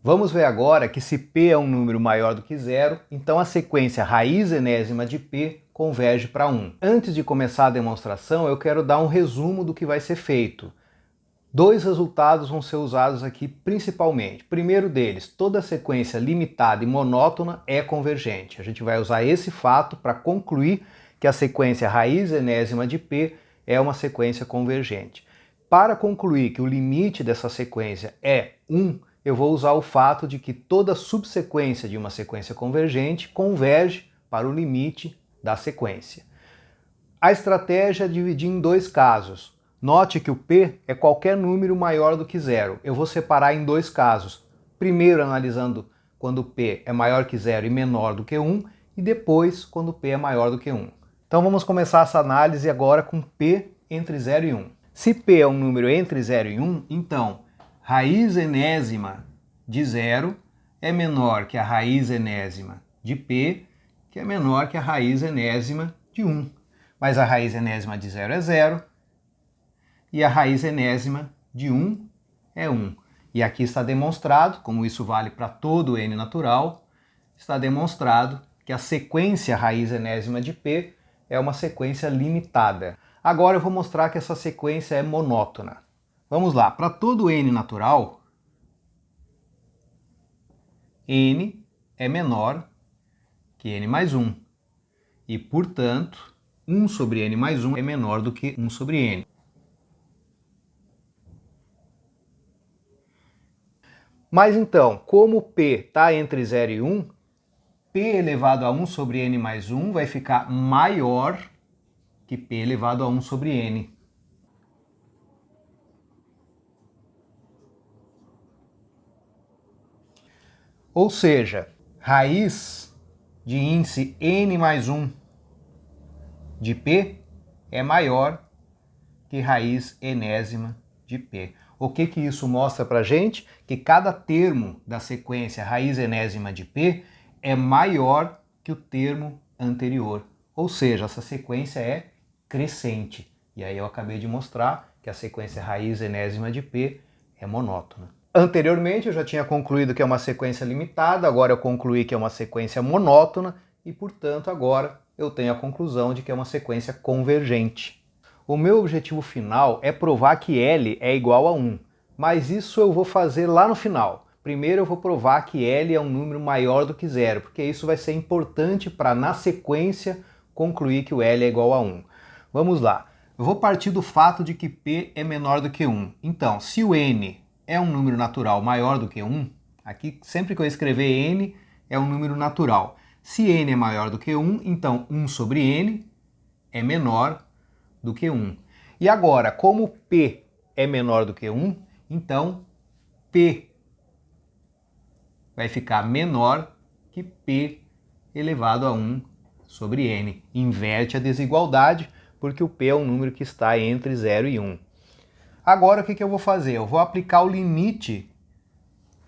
Vamos ver agora que se P é um número maior do que zero, então a sequência raiz enésima de P converge para 1. Antes de começar a demonstração, eu quero dar um resumo do que vai ser feito. Dois resultados vão ser usados aqui principalmente. Primeiro deles, toda sequência limitada e monótona é convergente. A gente vai usar esse fato para concluir que a sequência raiz enésima de P é uma sequência convergente. Para concluir que o limite dessa sequência é 1, eu vou usar o fato de que toda subsequência de uma sequência convergente converge para o limite da sequência. A estratégia é dividir em dois casos. Note que o P é qualquer número maior do que zero. Eu vou separar em dois casos. Primeiro analisando quando P é maior que zero e menor do que 1, e depois quando P é maior do que 1. Então vamos começar essa análise agora com P entre 0 e 1. Se P é um número entre 0 e 1, então raiz enésima de 0 é menor que a raiz enésima de P, que é menor que a raiz enésima de 1. Mas a raiz enésima de 0 é 0, e a raiz enésima de 1 é 1. E aqui está demonstrado, como isso vale para todo n natural, está demonstrado que a sequência raiz enésima de P é uma sequência limitada. Agora eu vou mostrar que essa sequência é monótona. Vamos lá, para todo n natural, n é menor que n mais 1. E, portanto, 1 sobre n mais 1 é menor do que 1 sobre n. Mas então, como P está entre 0 e 1, P elevado a 1 sobre n mais 1 vai ficar maior que P elevado a 1 sobre n. Ou seja, raiz de índice n mais 1 de P é maior que raiz enésima de P. O que isso mostra para a gente? Que cada termo da sequência raiz enésima de P é maior que o termo anterior. Ou seja, essa sequência é crescente. E aí eu acabei de mostrar que a sequência raiz enésima de P é monótona. Anteriormente eu já tinha concluído que é uma sequência limitada, agora eu concluí que é uma sequência monótona e, portanto, agora eu tenho a conclusão de que é uma sequência convergente. O meu objetivo final é provar que L é igual a 1, mas isso eu vou fazer lá no final. Primeiro eu vou provar que L é um número maior do que zero, porque isso vai ser importante para, na sequência, concluir que o L é igual a 1. Vamos lá. Eu vou partir do fato de que P é menor do que 1. Então, se o N é um número natural maior do que 1, aqui sempre que eu escrever N é um número natural. Se N é maior do que 1, então 1 sobre N é menor do que 1. E agora, como P é menor do que 1, então P vai ficar menor que P elevado a 1 sobre N. Inverte a desigualdade, porque o P é um número que está entre 0 e 1. Agora o que eu vou fazer? Eu vou aplicar o limite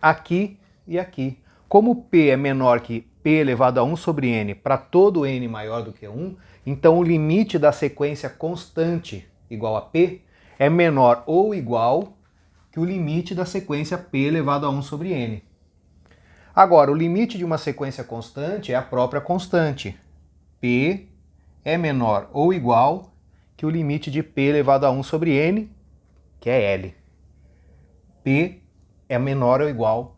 aqui e aqui. Como P é menor que P elevado a 1 sobre N para todo N maior do que 1, então o limite da sequência constante igual a P é menor ou igual que o limite da sequência P elevado a 1 sobre N. Agora, o limite de uma sequência constante é a própria constante. P é menor ou igual que o limite de P elevado a 1 sobre N, que é L. P é menor ou igual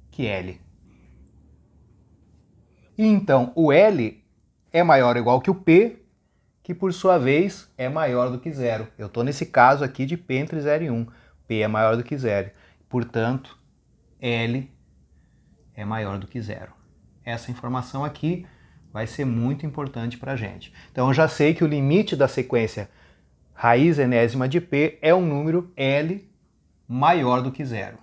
que L. E então, o L é maior ou igual que o P, que por sua vez é maior do que zero. Eu estou nesse caso aqui de P entre 0 e 1. P é maior do que zero. Portanto, L é maior do que zero. Essa informação aqui vai ser muito importante para a gente. Então eu já sei que o limite da sequência raiz enésima de P é um número L maior do que zero.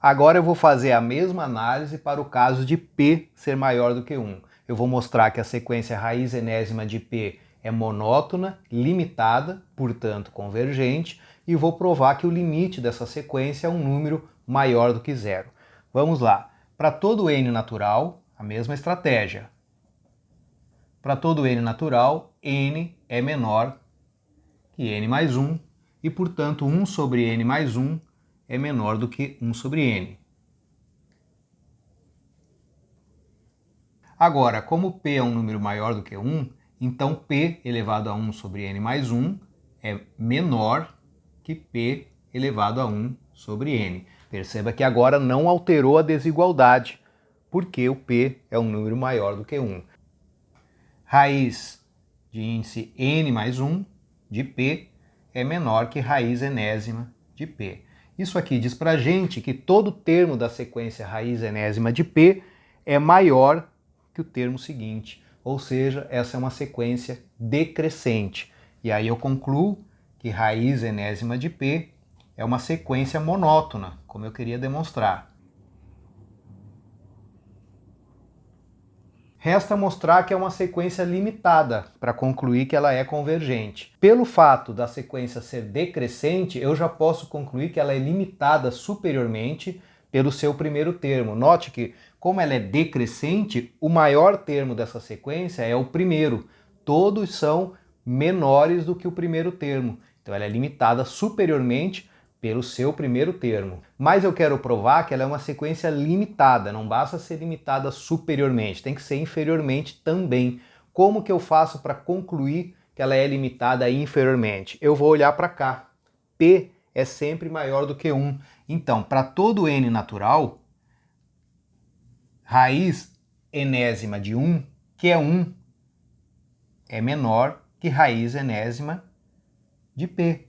Agora eu vou fazer a mesma análise para o caso de P ser maior do que 1. Eu vou mostrar que a sequência raiz enésima de P é monótona, limitada, portanto convergente, e vou provar que o limite dessa sequência é um número maior do que zero. Vamos lá. Para todo n natural, a mesma estratégia. Para todo n natural, n é menor que n mais 1, e portanto 1 sobre n mais 1 é menor do que 1 sobre n. Agora, como p é um número maior do que 1, então p elevado a 1 sobre n mais 1 é menor que p elevado a 1 sobre n. Perceba que agora não alterou a desigualdade, porque o p é um número maior do que 1. Raiz de índice n mais 1 de p é menor que raiz enésima de p. Isso aqui diz pra gente que todo termo da sequência raiz enésima de p é maior que o termo seguinte, ou seja, essa é uma sequência decrescente. E aí eu concluo que raiz enésima de p é uma sequência monótona, como eu queria demonstrar. Resta mostrar que é uma sequência limitada para concluir que ela é convergente. Pelo fato da sequência ser decrescente, eu já posso concluir que ela é limitada superiormente pelo seu primeiro termo. Note que, como ela é decrescente, o maior termo dessa sequência é o primeiro. Todos são menores do que o primeiro termo. Então ela é limitada superiormente pelo seu primeiro termo. Mas eu quero provar que ela é uma sequência limitada, não basta ser limitada superiormente, tem que ser inferiormente também. Como que eu faço para concluir que ela é limitada inferiormente? Eu vou olhar para cá. P é sempre maior do que 1. Então, para todo n natural, raiz enésima de 1, que é 1, é menor que raiz enésima de p.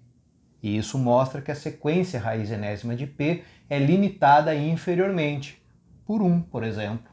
E isso mostra que a sequência raiz enésima de p é limitada inferiormente, por 1, por exemplo.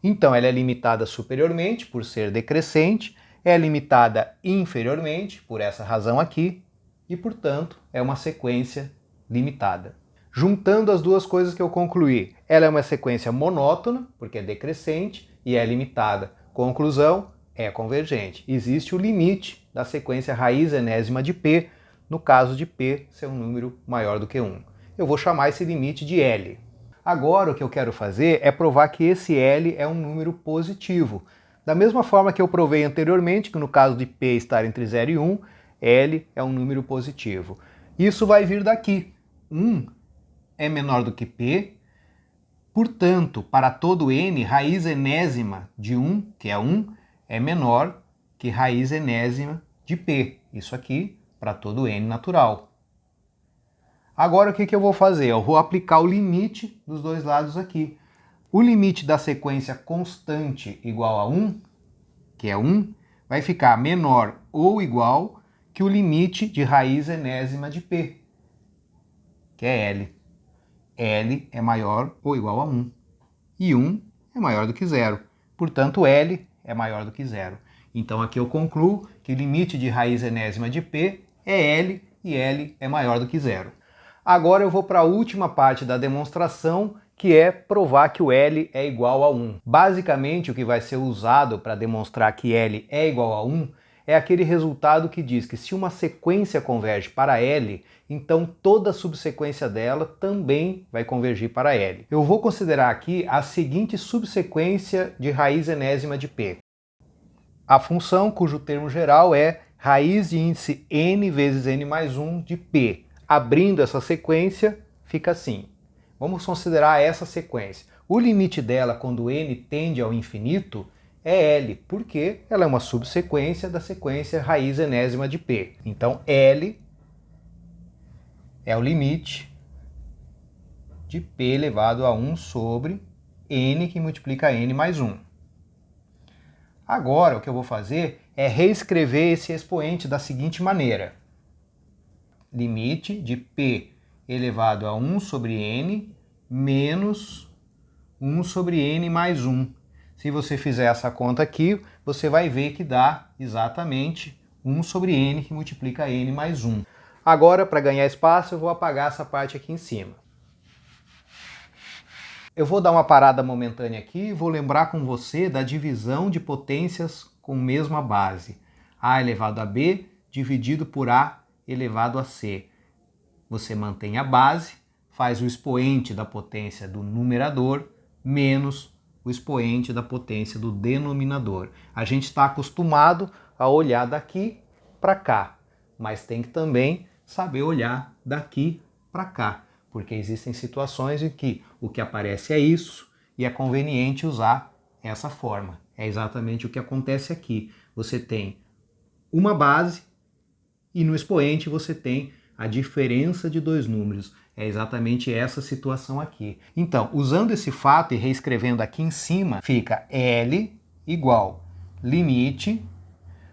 Então, ela é limitada superiormente, por ser decrescente, é limitada inferiormente, por essa razão aqui, e, portanto, é uma sequência limitada. Juntando as duas coisas que eu concluí, ela é uma sequência monótona, porque é decrescente, e é limitada. Conclusão, é convergente. Existe o limite da sequência raiz enésima de p, no caso de p ser um número maior do que 1. Eu vou chamar esse limite de L. Agora o que eu quero fazer é provar que esse L é um número positivo. Da mesma forma que eu provei anteriormente, que no caso de p estar entre 0 e 1, L é um número positivo. Isso vai vir daqui. 1 é menor do que p, portanto, para todo n, raiz enésima de 1, que é 1, é menor que raiz enésima de p. Isso aqui para todo n natural. Agora o que eu vou fazer? Eu vou aplicar o limite dos dois lados aqui. O limite da sequência constante igual a 1, que é 1, vai ficar menor ou igual que o limite de raiz enésima de p, que é L. L é maior ou igual a 1. E 1 é maior do que 0. Portanto, L é maior do que 0. Então aqui eu concluo que o limite de raiz enésima de p é L e L é maior do que 0. Agora eu vou para a última parte da demonstração, que é provar que o L é igual a 1. Basicamente, o que vai ser usado para demonstrar que L é igual a 1 é aquele resultado que diz que se uma sequência converge para L, então toda subsequência dela também vai convergir para L. Eu vou considerar aqui a seguinte subsequência de raiz enésima de p. A função cujo termo geral é raiz de índice n vezes n mais 1 de p. Abrindo essa sequência, fica assim. Vamos considerar essa sequência. O limite dela, quando n tende ao infinito, é L, porque ela é uma subsequência da sequência raiz enésima de p. Então, L é o limite de p elevado a 1 sobre n, que multiplica n mais 1. Agora, o que eu vou fazer é reescrever esse expoente da seguinte maneira. Limite de p elevado a 1 sobre n menos 1 sobre n mais 1. Se você fizer essa conta aqui, você vai ver que dá exatamente 1 sobre n, que multiplica n mais 1. Agora, para ganhar espaço, eu vou apagar essa parte aqui em cima. Eu vou dar uma parada momentânea aqui e vou lembrar com você da divisão de potências com mesma base. A elevado a b dividido por a elevado a c. Você mantém a base, faz o expoente da potência do numerador menos o expoente da potência do denominador. A gente está acostumado a olhar daqui para cá, mas tem que também saber olhar daqui para cá. porque existem situações em que o que aparece é isso e é conveniente usar essa forma. É exatamente o que acontece aqui. Você tem uma base e no expoente você tem a diferença de dois números. É exatamente essa situação aqui. Então, usando esse fato e reescrevendo aqui em cima, fica L igual limite.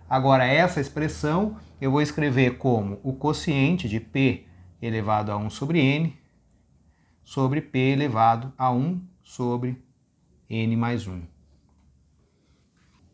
Agora, essa expressão eu vou escrever como o quociente de P elevado a 1 sobre N sobre P elevado a 1 sobre N mais 1.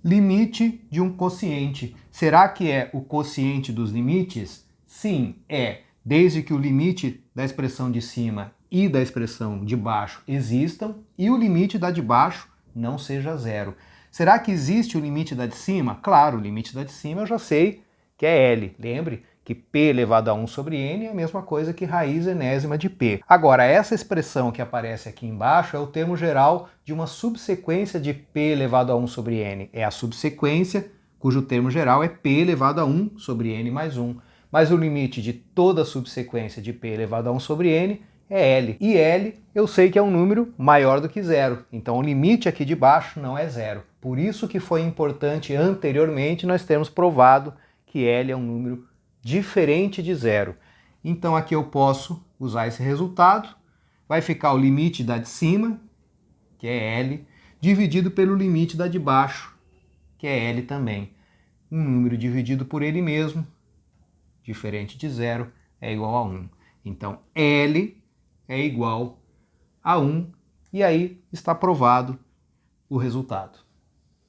Limite de um quociente. Será que é o quociente dos limites? Sim, é. Desde que o limite da expressão de cima e da expressão de baixo existam e o limite da de baixo não seja zero. Será que existe o limite da de cima? Claro, o limite da de cima eu já sei que é L. Lembre que P elevado a 1 sobre N é a mesma coisa que raiz enésima de P. Agora, essa expressão que aparece aqui embaixo é o termo geral de uma subsequência de P elevado a 1 sobre N. É a subsequência cujo termo geral é P elevado a 1 sobre N mais 1. Mas o limite de toda subsequência de P elevado a 1 sobre N é L. E L eu sei que é um número maior do que zero. Então o limite aqui de baixo não é zero. Por isso que foi importante anteriormente nós termos provado que L é um número diferente de zero. Então aqui eu posso usar esse resultado. Vai ficar o limite da de cima, que é L, dividido pelo limite da de baixo, que é L também. Um número dividido por ele mesmo, diferente de zero, é igual a 1. Então L é igual a 1 e aí está provado o resultado.